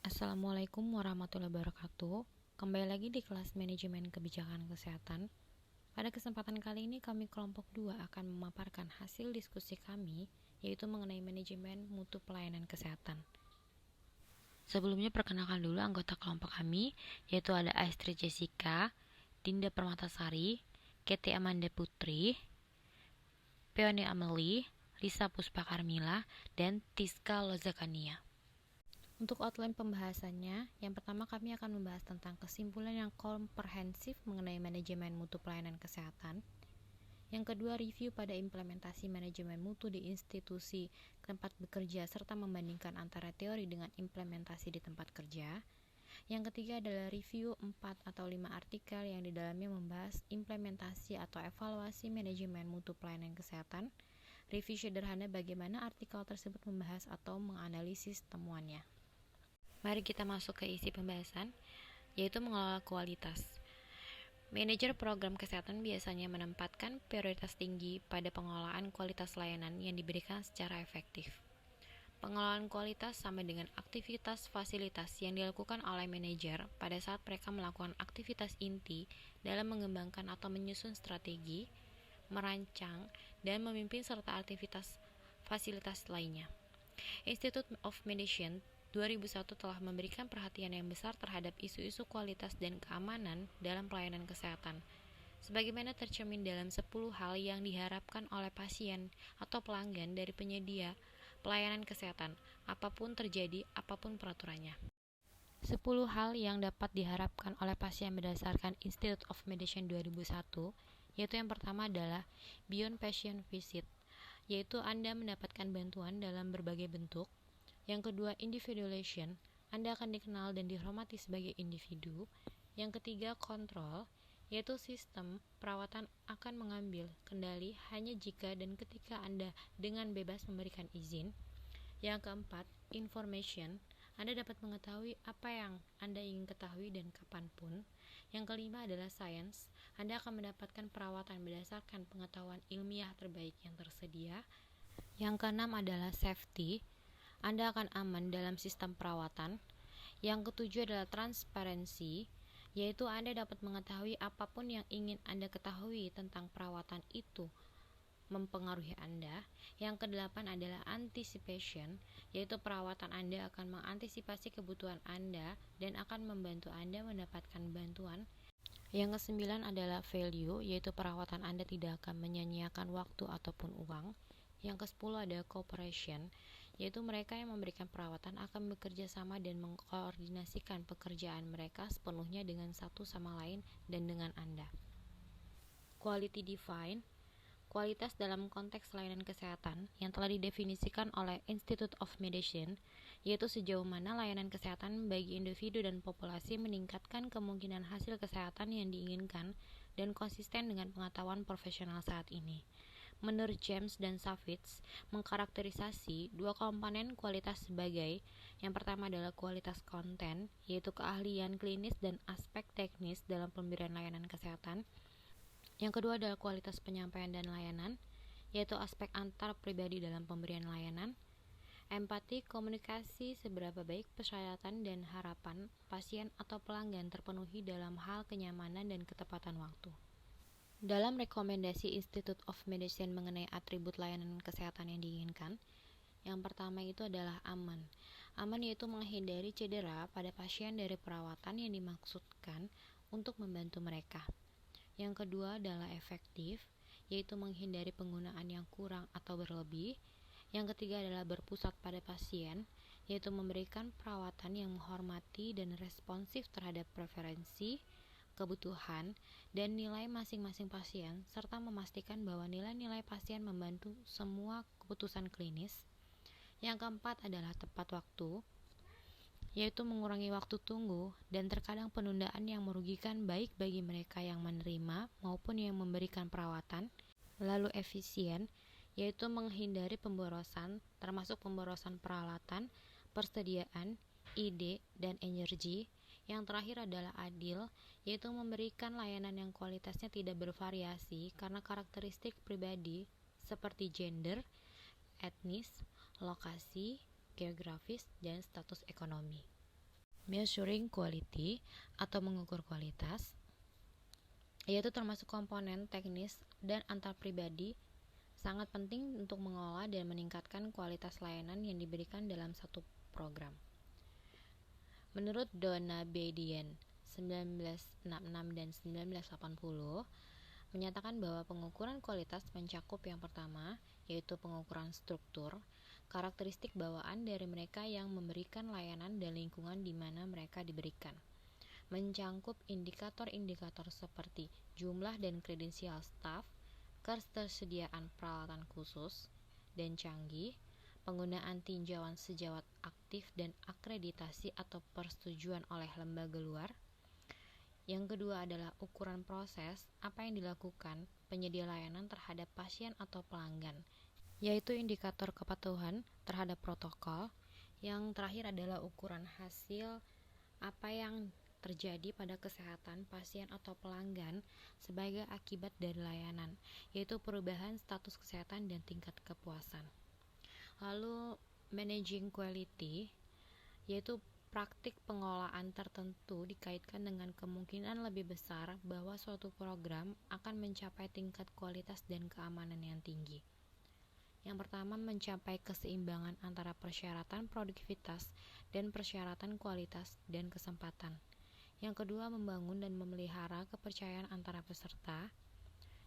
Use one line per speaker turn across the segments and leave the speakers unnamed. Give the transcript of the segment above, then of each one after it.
Assalamualaikum warahmatullahi wabarakatuh. Kembali lagi di kelas manajemen kebijakan kesehatan. Pada kesempatan kali ini kami kelompok 2 akan memaparkan hasil diskusi kami, yaitu mengenai manajemen mutu pelayanan kesehatan. Sebelumnya perkenalkan dulu anggota kelompok kami, yaitu ada Astrid Jessica, Dinda Permatasari, Keti Amanda Putri, Peony Amelie, Lisa Puspa Karmila, dan Tiska Lozakania. Untuk outline pembahasannya, yang pertama kami akan membahas tentang kesimpulan yang komprehensif mengenai manajemen mutu pelayanan kesehatan. Yang kedua, review pada implementasi manajemen mutu di institusi tempat bekerja serta membandingkan antara teori dengan implementasi di tempat kerja. Yang ketiga adalah review 4 atau 5 artikel yang di dalamnya membahas implementasi atau evaluasi manajemen mutu pelayanan kesehatan. Review sederhana bagaimana artikel tersebut membahas atau menganalisis temuannya. Mari kita masuk ke isi pembahasan, yaitu mengelola kualitas. Manajer program kesehatan biasanya menempatkan prioritas tinggi pada pengelolaan kualitas layanan yang diberikan secara efektif. Pengelolaan kualitas sama dengan aktivitas fasilitas yang dilakukan oleh manajer pada saat mereka melakukan aktivitas inti dalam mengembangkan atau menyusun strategi, merancang, dan memimpin serta aktivitas fasilitas lainnya. Institute of Medicine 2001 telah memberikan perhatian yang besar terhadap isu-isu kualitas dan keamanan dalam pelayanan kesehatan, sebagaimana tercermin dalam 10 hal yang diharapkan oleh pasien atau pelanggan dari penyedia pelayanan kesehatan, apapun terjadi, apapun peraturannya. 10 hal yang dapat diharapkan oleh pasien berdasarkan Institute of Medicine 2001, yaitu yang pertama adalah Beyond Patient Visit, yaitu Anda mendapatkan bantuan dalam berbagai bentuk. Yang kedua, individualization, Anda akan dikenal dan dihormati sebagai individu. Yang ketiga, kontrol, yaitu sistem perawatan akan mengambil kendali hanya jika dan ketika Anda dengan bebas memberikan izin. Yang keempat, information, Anda dapat mengetahui apa yang Anda ingin ketahui dan kapanpun. Yang kelima adalah science, Anda akan mendapatkan perawatan berdasarkan pengetahuan ilmiah terbaik yang tersedia. Yang keenam adalah safety, Anda akan aman dalam sistem perawatan. Yang ketujuh adalah transparansi, yaitu Anda dapat mengetahui apapun yang ingin Anda ketahui tentang perawatan itu mempengaruhi Anda. Yang kedelapan adalah anticipation, yaitu perawatan Anda akan mengantisipasi kebutuhan Anda dan akan membantu Anda mendapatkan bantuan. Yang kesembilan adalah value, yaitu perawatan Anda tidak akan menyia-nyiakan waktu ataupun uang. Yang kesepuluh ada cooperation, yaitu mereka yang memberikan perawatan akan bekerja sama dan mengkoordinasikan pekerjaan mereka sepenuhnya dengan satu sama lain dan dengan Anda. Quality define, kualitas dalam konteks layanan kesehatan yang telah didefinisikan oleh Institute of Medicine, yaitu sejauh mana layanan kesehatan bagi individu dan populasi meningkatkan kemungkinan hasil kesehatan yang diinginkan dan konsisten dengan pengetahuan profesional saat ini. Menurut James dan Savitz, mengkarakterisasi dua komponen kualitas sebagai, yang pertama adalah kualitas konten, yaitu keahlian klinis dan aspek teknis dalam pemberian layanan kesehatan. Yang kedua adalah kualitas penyampaian dan layanan, yaitu aspek antar pribadi dalam pemberian layanan. Empati, komunikasi, seberapa baik persyaratan dan harapan pasien atau pelanggan terpenuhi dalam hal kenyamanan dan ketepatan waktu. Dalam rekomendasi Institute of Medicine mengenai atribut layanan kesehatan yang diinginkan, yang pertama itu adalah aman. Aman yaitu menghindari cedera pada pasien dari perawatan yang dimaksudkan untuk membantu mereka. Yang kedua adalah efektif, yaitu menghindari penggunaan yang kurang atau berlebih. Yang ketiga adalah berpusat pada pasien, yaitu memberikan perawatan yang menghormati dan responsif terhadap preferensi, kebutuhan, dan nilai masing-masing pasien, serta memastikan bahwa nilai-nilai pasien membantu semua keputusan klinis. Yang keempat adalah tepat waktu, yaitu mengurangi waktu tunggu dan terkadang penundaan yang merugikan baik bagi mereka yang menerima maupun yang memberikan perawatan. Lalu efisien, yaitu menghindari pemborosan, termasuk pemborosan peralatan, persediaan, ide, dan energi. Yang terakhir adalah adil, yaitu memberikan layanan yang kualitasnya tidak bervariasi karena karakteristik pribadi seperti gender, etnis, lokasi, geografis, dan status ekonomi. Measuring quality atau mengukur kualitas, yaitu termasuk komponen teknis dan antar pribadi sangat penting untuk mengolah dan meningkatkan kualitas layanan yang diberikan dalam satu program. Menurut Donna Bedian 1966 dan 1980 menyatakan bahwa pengukuran kualitas mencakup yang pertama, yaitu pengukuran struktur, karakteristik bawaan dari mereka yang memberikan layanan dan lingkungan di mana mereka diberikan. Mencangkup indikator-indikator seperti jumlah dan kredensial staf, ketersediaan peralatan khusus dan canggih, penggunaan tinjauan sejawat aktif dan akreditasi atau persetujuan oleh lembaga luar. Yang kedua adalah ukuran proses apa yang dilakukan penyedia layanan terhadap pasien atau pelanggan, yaitu indikator kepatuhan terhadap protokol. Yang terakhir adalah ukuran hasil apa yang terjadi pada kesehatan pasien atau pelanggan sebagai akibat dari layanan, yaitu perubahan status kesehatan dan tingkat kepuasan. Lalu managing quality, yaitu praktik pengolahan tertentu dikaitkan dengan kemungkinan lebih besar bahwa suatu program akan mencapai tingkat kualitas dan keamanan yang tinggi. Yang pertama, mencapai keseimbangan antara persyaratan produktivitas dan persyaratan kualitas dan kesempatan. Yang kedua, membangun dan memelihara kepercayaan antara peserta.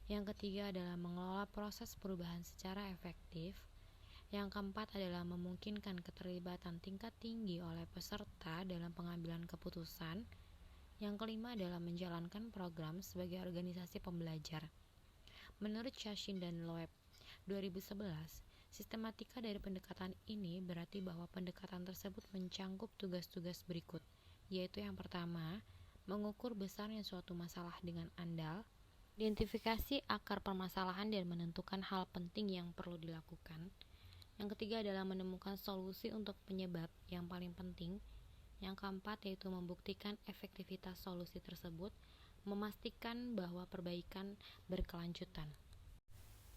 Yang ketiga adalah mengelola proses perubahan secara efektif. Yang keempat adalah memungkinkan keterlibatan tingkat tinggi oleh peserta dalam pengambilan keputusan. Yang kelima adalah menjalankan program sebagai organisasi pembelajar. Menurut Shashin dan Loeb 2011, sistematika dari pendekatan ini berarti bahwa pendekatan tersebut mencangkup tugas-tugas berikut, yaitu yang pertama, mengukur besarnya suatu masalah dengan andal, identifikasi akar permasalahan dan menentukan hal penting yang perlu dilakukan. Yang ketiga adalah menemukan solusi untuk penyebab yang paling penting. Yang keempat yaitu membuktikan efektivitas solusi tersebut, memastikan bahwa perbaikan berkelanjutan.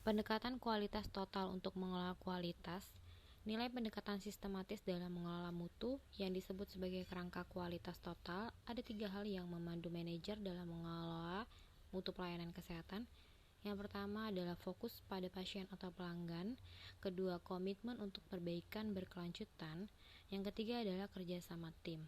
Pendekatan kualitas total untuk mengelola kualitas. Nilai pendekatan sistematis dalam mengelola mutu yang disebut sebagai kerangka kualitas total. Ada 3 hal yang memandu manajer dalam mengelola mutu pelayanan kesehatan. Yang pertama adalah fokus pada pasien atau pelanggan. Kedua, komitmen untuk perbaikan berkelanjutan. Yang ketiga adalah kerjasama tim.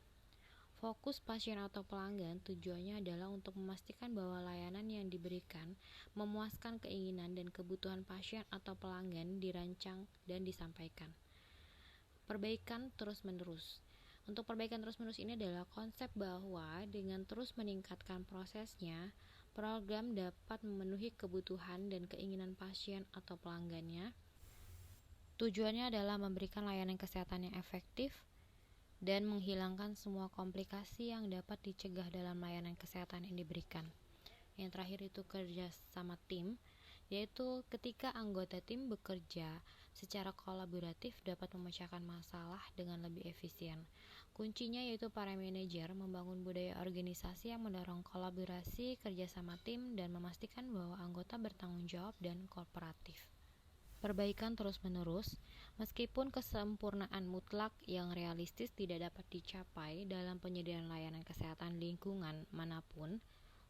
Fokus pasien atau pelanggan tujuannya adalah untuk memastikan bahwa layanan yang diberikan memuaskan keinginan dan kebutuhan pasien atau pelanggan dirancang dan disampaikan. Perbaikan terus-menerus. Untuk perbaikan terus-menerus ini adalah konsep bahwa dengan terus meningkatkan prosesnya, program dapat memenuhi kebutuhan dan keinginan pasien atau pelanggannya. Tujuannya adalah memberikan layanan kesehatan yang efektif dan menghilangkan semua komplikasi yang dapat dicegah dalam layanan kesehatan yang diberikan. Yang terakhir itu kerja sama tim, yaitu ketika anggota tim bekerja secara kolaboratif dapat memecahkan masalah dengan lebih efisien. Kuncinya yaitu para manajer membangun budaya organisasi yang mendorong kolaborasi, kerjasama tim, dan memastikan bahwa anggota bertanggung jawab dan kooperatif. Perbaikan terus-menerus, meskipun kesempurnaan mutlak yang realistis tidak dapat dicapai dalam penyediaan layanan kesehatan lingkungan manapun,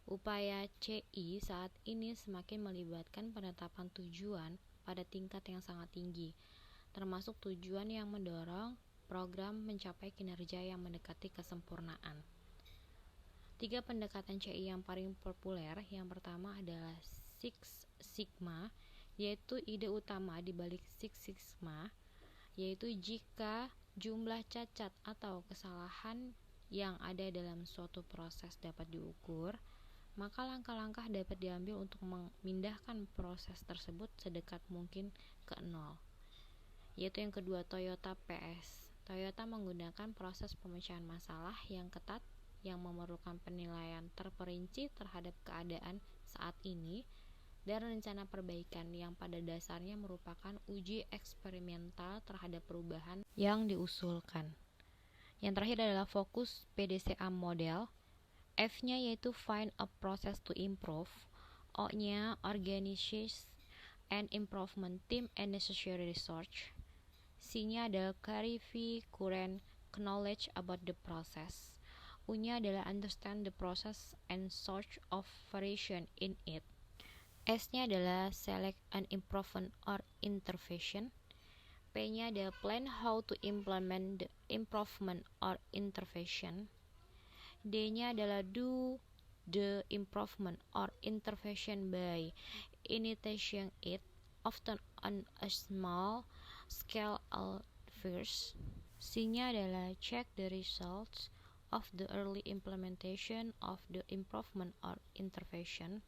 upaya CI saat ini semakin melibatkan penetapan tujuan pada tingkat yang sangat tinggi, termasuk tujuan yang mendorong program mencapai kinerja yang mendekati kesempurnaan. 3 pendekatan CI yang paling populer, yang pertama adalah Six Sigma, yaitu ide utama di balik Six Sigma, yaitu jika jumlah cacat atau kesalahan yang ada dalam suatu proses dapat diukur, maka langkah-langkah dapat diambil untuk memindahkan proses tersebut sedekat mungkin ke nol. Yaitu yang kedua, Toyota PS. Toyota menggunakan proses pemecahan masalah yang ketat yang memerlukan penilaian terperinci terhadap keadaan saat ini dan rencana perbaikan yang pada dasarnya merupakan uji eksperimental terhadap perubahan yang diusulkan. Yang terakhir adalah fokus PDCA model. F-nya yaitu Find a Process to Improve. O-nya Organize and Improvement Team and Necessary Research. C-nya adalah Clarify Current knowledge about the process. U-nya adalah understand the process and search of variation in it. S-nya adalah select an improvement or intervention. P-nya adalah plan how to implement the improvement or intervention. D-nya adalah do the improvement or intervention by initiating it, often on a small scale at first. C-nya adalah check the results of the early implementation of the improvement or intervention.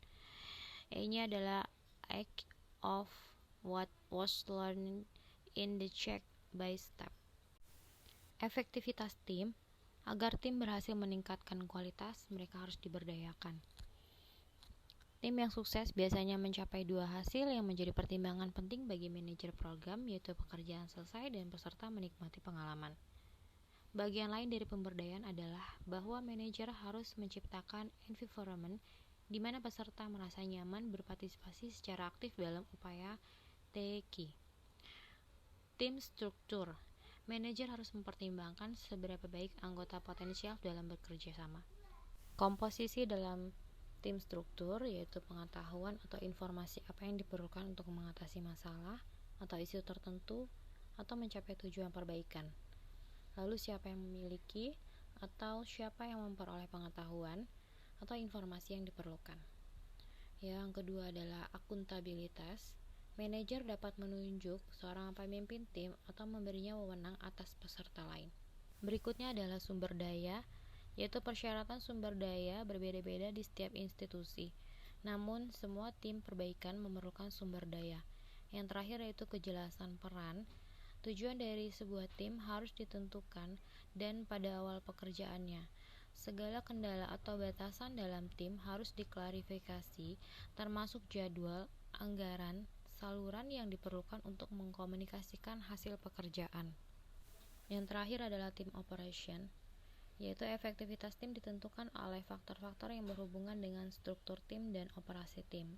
E-nya adalah act of what was learned in the check by step. Efektivitas tim. Agar tim berhasil meningkatkan kualitas, mereka harus diberdayakan. Tim yang sukses biasanya mencapai dua hasil yang menjadi pertimbangan penting bagi manajer program, yaitu pekerjaan selesai dan peserta menikmati pengalaman. Bagian lain dari pemberdayaan adalah bahwa manajer harus menciptakan environment di mana peserta merasa nyaman berpartisipasi secara aktif dalam upaya TK. Tim struktur. Manajer harus mempertimbangkan seberapa baik anggota potensial dalam bekerja sama. Komposisi dalam tim struktur yaitu pengetahuan atau informasi apa yang diperlukan untuk mengatasi masalah atau isu tertentu atau mencapai tujuan perbaikan. Lalu siapa yang memiliki atau siapa yang memperoleh pengetahuan atau informasi yang diperlukan. Yang kedua adalah akuntabilitas. Manajer dapat menunjuk seorang pemimpin tim atau memberinya wewenang atas peserta lain. Berikutnya adalah sumber daya, yaitu persyaratan sumber daya berbeda-beda di setiap institusi. Namun, semua tim perbaikan memerlukan sumber daya. Yang terakhir yaitu kejelasan peran. Tujuan dari sebuah tim harus ditentukan dan pada awal pekerjaannya. Segala kendala atau batasan dalam tim harus diklarifikasi, termasuk jadwal, anggaran, saluran yang diperlukan untuk mengkomunikasikan hasil pekerjaan. Yang terakhir adalah tim operation, yaitu efektivitas tim ditentukan oleh faktor-faktor yang berhubungan dengan struktur tim dan operasi tim.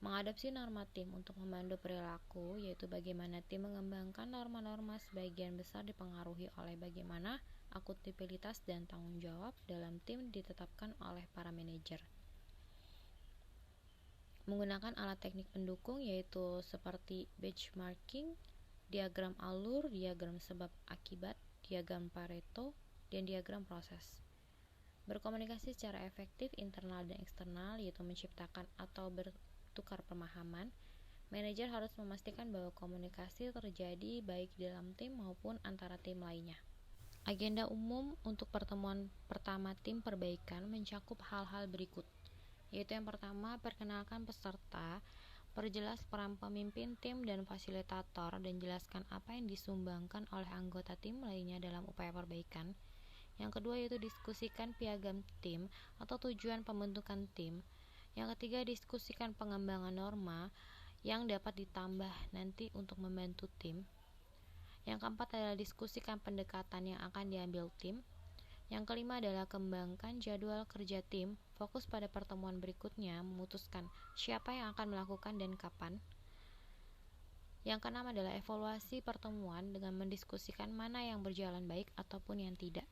Mengadopsi norma tim untuk memandu perilaku, yaitu bagaimana tim mengembangkan norma-norma sebagian besar dipengaruhi oleh bagaimana akuntabilitas dan tanggung jawab dalam tim ditetapkan oleh para manajer. Menggunakan alat teknik pendukung yaitu seperti benchmarking, diagram alur, diagram sebab akibat, diagram Pareto, dan diagram proses. Berkomunikasi secara efektif internal dan eksternal yaitu menciptakan atau bertukar pemahaman. Manajer harus memastikan bahwa komunikasi terjadi baik dalam tim maupun antara tim lainnya. Agenda umum untuk pertemuan pertama tim perbaikan mencakup hal-hal berikut, yaitu yang pertama, perkenalkan peserta, perjelas peran pemimpin tim dan fasilitator, dan jelaskan apa yang disumbangkan oleh anggota tim lainnya dalam upaya perbaikan. Yang kedua yaitu diskusikan piagam tim atau tujuan pembentukan tim. Yang ketiga, diskusikan pengembangan norma yang dapat ditambah nanti untuk membantu tim. Yang keempat adalah diskusikan pendekatan yang akan diambil tim. Yang kelima adalah kembangkan jadwal kerja tim, fokus pada pertemuan berikutnya, memutuskan siapa yang akan melakukan dan kapan. Yang keenam adalah evaluasi pertemuan dengan mendiskusikan mana yang berjalan baik ataupun yang tidak.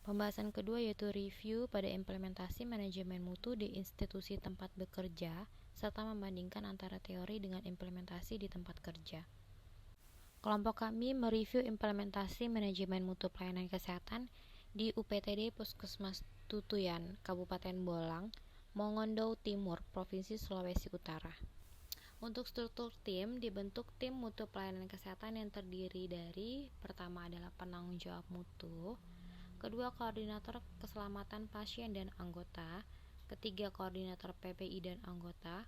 Pembahasan kedua yaitu review pada implementasi manajemen mutu di institusi tempat bekerja, serta membandingkan antara teori dengan implementasi di tempat kerja. Kelompok kami mereview implementasi manajemen mutu pelayanan kesehatan di UPTD Puskesmas Tutuyan, Kabupaten Bolang, Mongondo Timur, Provinsi Sulawesi Utara. Untuk struktur tim, dibentuk tim mutu pelayanan kesehatan yang terdiri dari pertama adalah penanggung jawab mutu, kedua koordinator keselamatan pasien dan anggota, ketiga koordinator PPI dan anggota,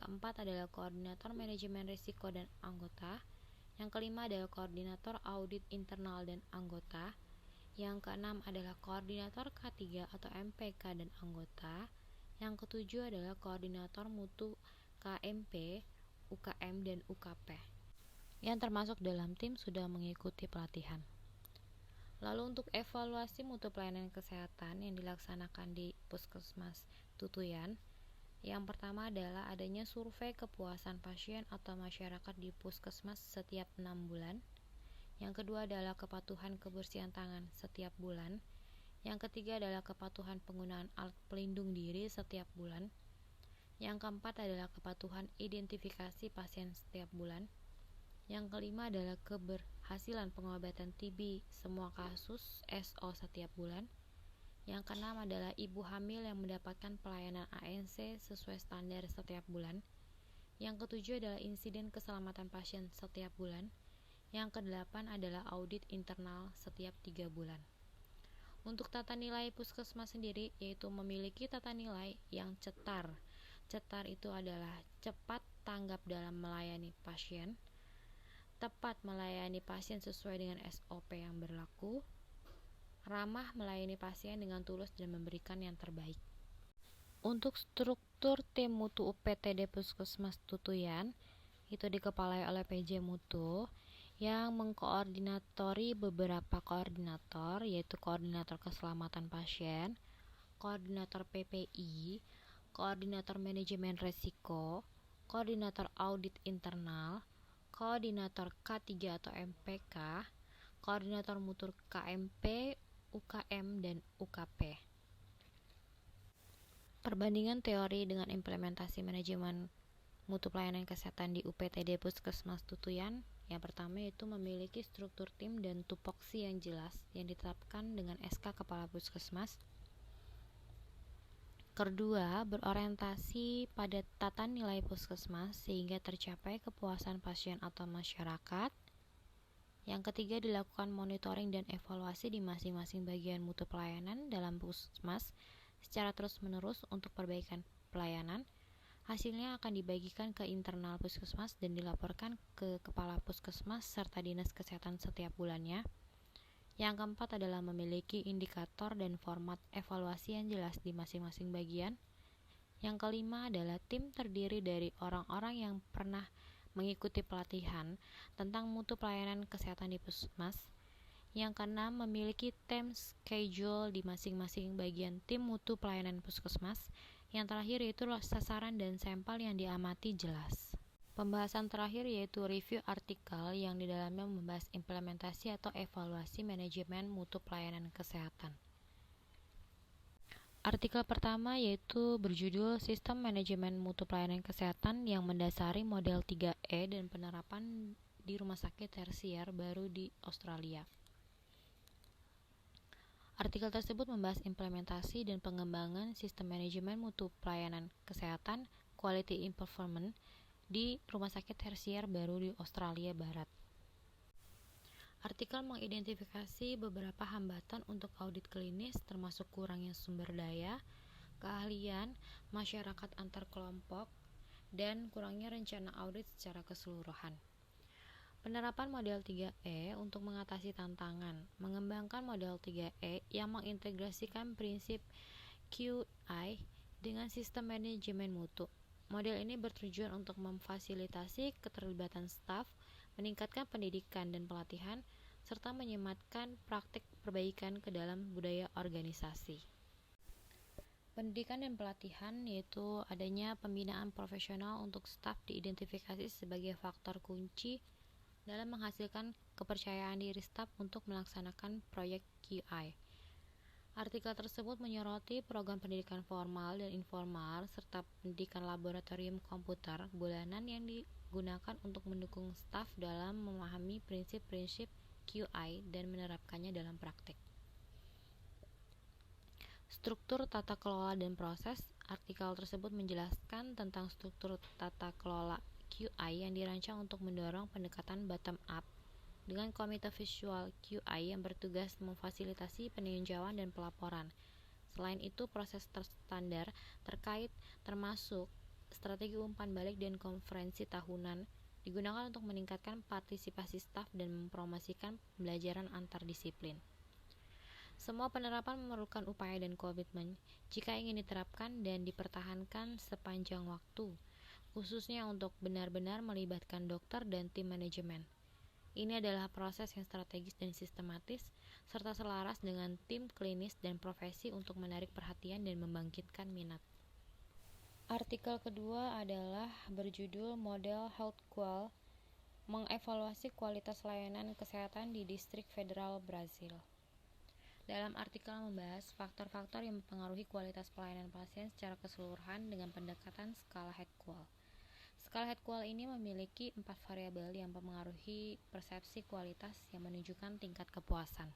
keempat adalah koordinator manajemen risiko dan anggota, yang kelima adalah koordinator audit internal dan anggota, yang keenam adalah koordinator K3 atau MPK dan anggota. Yang ketujuh adalah koordinator mutu KMP, UKM, dan UKP yang termasuk dalam tim sudah mengikuti pelatihan. Lalu untuk evaluasi mutu pelayanan kesehatan yang dilaksanakan di Puskesmas Tutuyan, yang pertama adalah adanya survei kepuasan pasien atau masyarakat di Puskesmas setiap 6 bulan. Yang kedua adalah kepatuhan kebersihan tangan setiap bulan. Yang ketiga adalah kepatuhan penggunaan alat pelindung diri setiap bulan. Yang keempat adalah kepatuhan identifikasi pasien setiap bulan. Yang kelima adalah keberhasilan pengobatan TB semua kasus SO setiap bulan. Yang keenam adalah ibu hamil yang mendapatkan pelayanan ANC sesuai standar setiap bulan. Yang ketujuh adalah insiden keselamatan pasien setiap bulan. Yang kedelapan adalah audit internal setiap 3 bulan. Untuk tata nilai puskesmas sendiri yaitu memiliki tata nilai yang cetar. Cetar itu adalah cepat tanggap dalam melayani pasien, tepat melayani pasien sesuai dengan SOP yang berlaku, ramah melayani pasien dengan tulus dan memberikan yang terbaik. Untuk struktur tim mutu UPTD Puskesmas Tutuyan itu dikepalai oleh PJ Mutu yang mengkoordinatori beberapa koordinator, yaitu koordinator keselamatan pasien, koordinator PPI, koordinator manajemen resiko, koordinator audit internal, koordinator K3 atau MPK, koordinator mutu KMP, UKM, dan UKP. Perbandingan teori dengan implementasi manajemen mutu pelayanan kesehatan di UPTD Puskesmas Tutuyan. Yang pertama yaitu memiliki struktur tim dan tupoksi yang jelas yang ditetapkan dengan SK Kepala Puskesmas. Kedua, berorientasi pada tata nilai puskesmas sehingga tercapai kepuasan pasien atau masyarakat. Yang ketiga, dilakukan monitoring dan evaluasi di masing-masing bagian mutu pelayanan dalam puskesmas secara terus-menerus untuk perbaikan pelayanan. Hasilnya akan dibagikan ke internal puskesmas dan dilaporkan ke kepala puskesmas serta dinas kesehatan setiap bulannya. Yang keempat adalah memiliki indikator dan format evaluasi yang jelas di masing-masing bagian. Yang kelima adalah tim terdiri dari orang-orang yang pernah mengikuti pelatihan tentang mutu pelayanan kesehatan di puskesmas. Yang keenam, memiliki time schedule di masing-masing bagian tim mutu pelayanan puskesmas. Yang terakhir yaitu sasaran dan sampel yang diamati jelas. Pembahasan terakhir yaitu review artikel yang di dalamnya membahas implementasi atau evaluasi manajemen mutu pelayanan kesehatan. Artikel pertama yaitu berjudul Sistem Manajemen Mutu Pelayanan Kesehatan yang mendasari model 3E dan penerapan di rumah sakit tersier baru di Australia. Artikel tersebut membahas implementasi dan pengembangan sistem manajemen mutu pelayanan kesehatan quality improvement di rumah sakit tersier baru di Australia Barat. Artikel mengidentifikasi beberapa hambatan untuk audit klinis termasuk kurangnya sumber daya, keahlian, masyarakat antar kelompok, dan kurangnya rencana audit secara keseluruhan. Penerapan model 3E untuk mengatasi tantangan, mengembangkan model 3E yang mengintegrasikan prinsip QI dengan sistem manajemen mutu. Model ini bertujuan untuk memfasilitasi keterlibatan staf, meningkatkan pendidikan dan pelatihan, serta menyematkan praktik perbaikan ke dalam budaya organisasi. Pendidikan dan pelatihan yaitu adanya pembinaan profesional untuk staf diidentifikasi sebagai faktor kunci dalam menghasilkan kepercayaan diri staf untuk melaksanakan proyek QI. Artikel tersebut menyoroti program pendidikan formal dan informal serta pendidikan laboratorium komputer bulanan yang digunakan untuk mendukung staf dalam memahami prinsip-prinsip QI dan menerapkannya dalam praktik. Struktur tata kelola dan proses. Artikel tersebut menjelaskan tentang struktur tata kelola QI yang dirancang untuk mendorong pendekatan bottom up dengan komite visual QI yang bertugas memfasilitasi peninjauan dan pelaporan. Selain itu, proses terstandar terkait termasuk strategi umpan balik dan konferensi tahunan digunakan untuk meningkatkan partisipasi staf dan mempromosikan pembelajaran antar disiplin. Semua penerapan memerlukan upaya dan komitmen jika ingin diterapkan dan dipertahankan sepanjang waktu, khususnya untuk benar-benar melibatkan dokter dan tim manajemen. Ini adalah proses yang strategis dan sistematis, serta selaras dengan tim klinis dan profesi untuk menarik perhatian dan membangkitkan minat. Artikel kedua adalah berjudul Model Health Qual mengevaluasi kualitas layanan kesehatan di distrik federal Brazil. Dalam artikel membahas faktor-faktor yang mempengaruhi kualitas pelayanan pasien secara keseluruhan dengan pendekatan skala Heckwell. Skala Heckwell ini memiliki 4 variabel yang mempengaruhi persepsi kualitas yang menunjukkan tingkat kepuasan.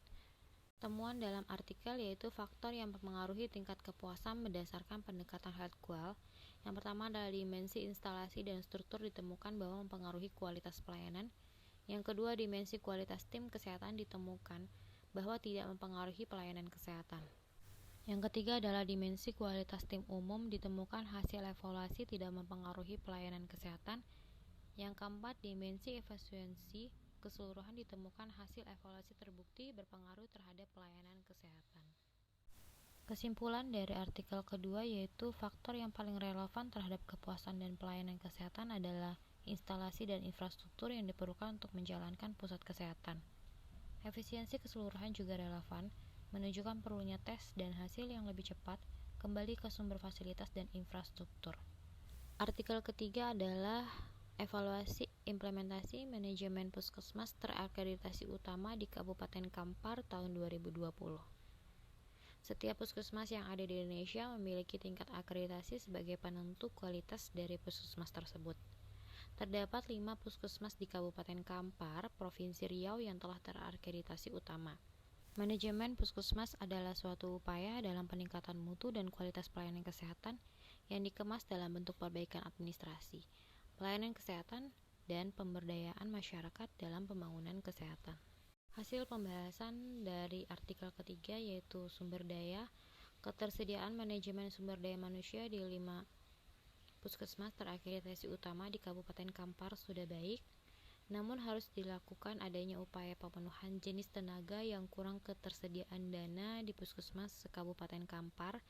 Temuan dalam artikel yaitu faktor yang mempengaruhi tingkat kepuasan berdasarkan pendekatan Heckwell. Yang pertama adalah dimensi instalasi dan struktur ditemukan bahwa mempengaruhi kualitas pelayanan. Yang kedua, dimensi kualitas tim kesehatan ditemukan bahwa tidak mempengaruhi pelayanan kesehatan. Yang ketiga adalah dimensi kualitas tim umum ditemukan hasil evaluasi tidak mempengaruhi pelayanan kesehatan. Yang keempat, dimensi efisiensi keseluruhan ditemukan hasil evaluasi terbukti berpengaruh terhadap pelayanan kesehatan. Kesimpulan dari artikel kedua yaitu faktor yang paling relevan terhadap kepuasan dan pelayanan kesehatan adalah instalasi dan infrastruktur yang diperlukan untuk menjalankan pusat kesehatan. Efisiensi keseluruhan juga relevan, menunjukkan perlunya tes dan hasil yang lebih cepat kembali ke sumber fasilitas dan infrastruktur. Artikel ketiga adalah evaluasi implementasi manajemen puskesmas terakreditasi utama di Kabupaten Kampar tahun 2020. Setiap puskesmas yang ada di Indonesia memiliki tingkat akreditasi sebagai penentu kualitas dari puskesmas tersebut. Terdapat 5 puskesmas di Kabupaten Kampar, Provinsi Riau yang telah terakreditasi utama. Manajemen puskesmas adalah suatu upaya dalam peningkatan mutu dan kualitas pelayanan kesehatan yang dikemas dalam bentuk perbaikan administrasi, pelayanan kesehatan, dan pemberdayaan masyarakat dalam pembangunan kesehatan. Hasil pembahasan dari artikel ketiga yaitu sumber daya, ketersediaan manajemen sumber daya manusia di 5 puskesmas terakreditasi utama di Kabupaten Kampar sudah baik, namun harus dilakukan adanya upaya pemenuhan jenis tenaga yang kurang ketersediaan dana di puskesmas se-Kabupaten Kampar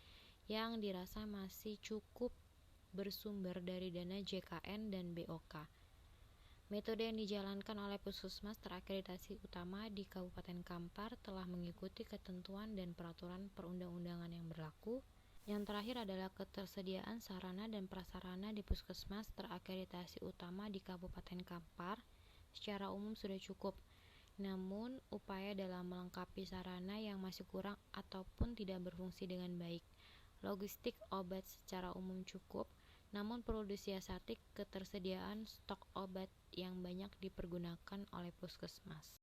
yang dirasa masih cukup bersumber dari dana JKN dan BOK. Metode yang dijalankan oleh puskesmas terakreditasi utama di Kabupaten Kampar telah mengikuti ketentuan dan peraturan perundang-undangan yang berlaku. Yang terakhir adalah ketersediaan sarana dan prasarana di puskesmas terakreditasi utama di Kabupaten Kampar secara umum sudah cukup. Namun, upaya dalam melengkapi sarana yang masih kurang ataupun tidak berfungsi dengan baik. Logistik obat secara umum cukup, namun perlu disiasati ketersediaan stok obat yang banyak dipergunakan oleh puskesmas.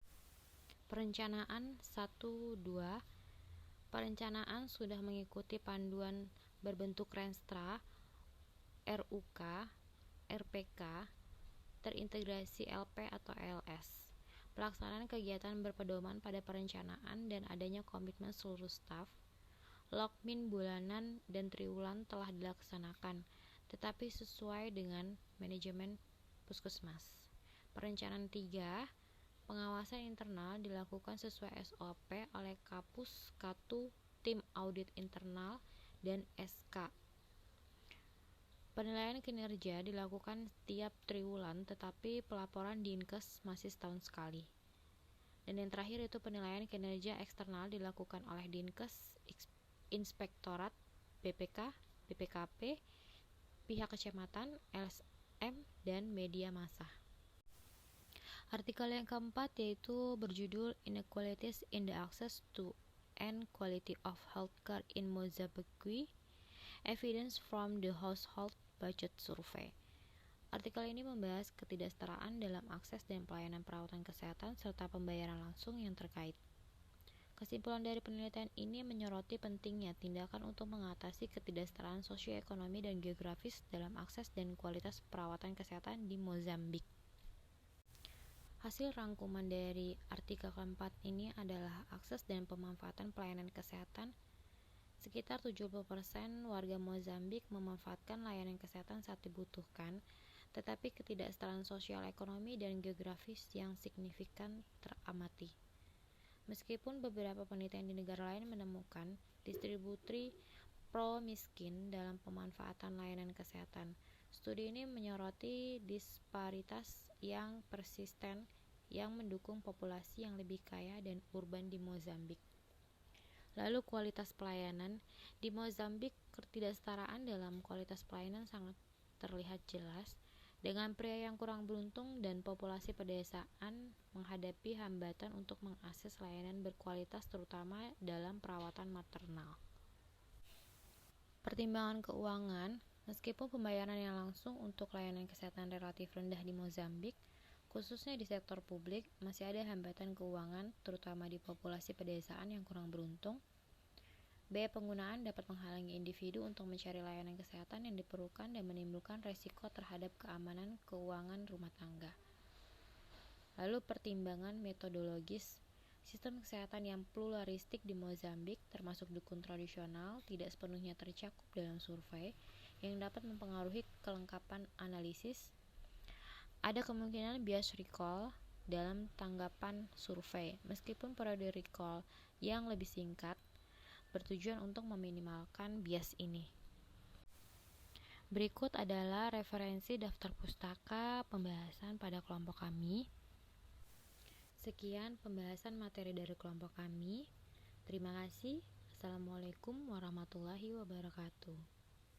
Perencanaan 1-2. Perencanaan sudah mengikuti panduan berbentuk Renstra, RUK, RPK, terintegrasi LP atau LS. Pelaksanaan kegiatan berpedoman pada perencanaan dan adanya komitmen seluruh staf. Lokmin bulanan dan triwulan telah dilaksanakan, tetapi sesuai dengan manajemen puskesmas. Perencanaan 3, pengawasan internal dilakukan sesuai SOP oleh Kapus, Katu, Tim Audit Internal, dan SK. Penilaian kinerja dilakukan setiap triwulan, tetapi pelaporan Dinkes masih setahun sekali. Dan yang terakhir itu penilaian kinerja eksternal dilakukan oleh Dinkes, Inspektorat, BPK, BPKP, pihak kecamatan, LSM, dan media massa. Artikel yang keempat yaitu berjudul Inequalities in the Access to and Quality of Healthcare in Mozambique, Evidence from the Household Budget Survey. Artikel ini membahas ketidaksetaraan dalam akses dan pelayanan perawatan kesehatan serta pembayaran langsung yang terkait. Kesimpulan dari penelitian ini menyoroti pentingnya tindakan untuk mengatasi ketidaksetaraan sosioekonomi dan geografis dalam akses dan kualitas perawatan kesehatan di Mozambik. Hasil rangkuman dari artikel keempat ini adalah akses dan pemanfaatan pelayanan kesehatan. Sekitar 70% warga Mozambik memanfaatkan layanan kesehatan saat dibutuhkan, tetapi ketidaksetaraan sosial ekonomi dan geografis yang signifikan teramati. Meskipun beberapa penelitian di negara lain menemukan distribusi pro-miskin dalam pemanfaatan layanan kesehatan, studi ini menyoroti disparitas yang persisten yang mendukung populasi yang lebih kaya dan urban di Mozambik. Lalu kualitas pelayanan di Mozambik, ketidaksetaraan dalam kualitas pelayanan sangat terlihat jelas Dengan pria yang kurang beruntung dan populasi pedesaan menghadapi hambatan untuk mengakses layanan berkualitas terutama dalam perawatan maternal. Pertimbangan keuangan, meskipun pembayaran yang langsung untuk layanan kesehatan relatif rendah di Mozambik, khususnya di sektor publik, masih ada hambatan keuangan terutama di populasi pedesaan yang kurang beruntung. Biaya penggunaan dapat menghalangi individu untuk mencari layanan kesehatan yang diperlukan dan menimbulkan resiko terhadap keamanan keuangan rumah tangga. Lalu pertimbangan metodologis, sistem kesehatan yang pluralistik di Mozambik, termasuk dukun tradisional, tidak sepenuhnya tercakup dalam survei yang dapat mempengaruhi kelengkapan analisis. Ada kemungkinan bias recall dalam tanggapan survei, meskipun periode recall yang lebih singkat bertujuan untuk meminimalkan bias ini. Berikut adalah referensi daftar pustaka pembahasan pada kelompok kami. Sekian pembahasan materi dari kelompok kami. Terima kasih. Assalamualaikum warahmatullahi wabarakatuh.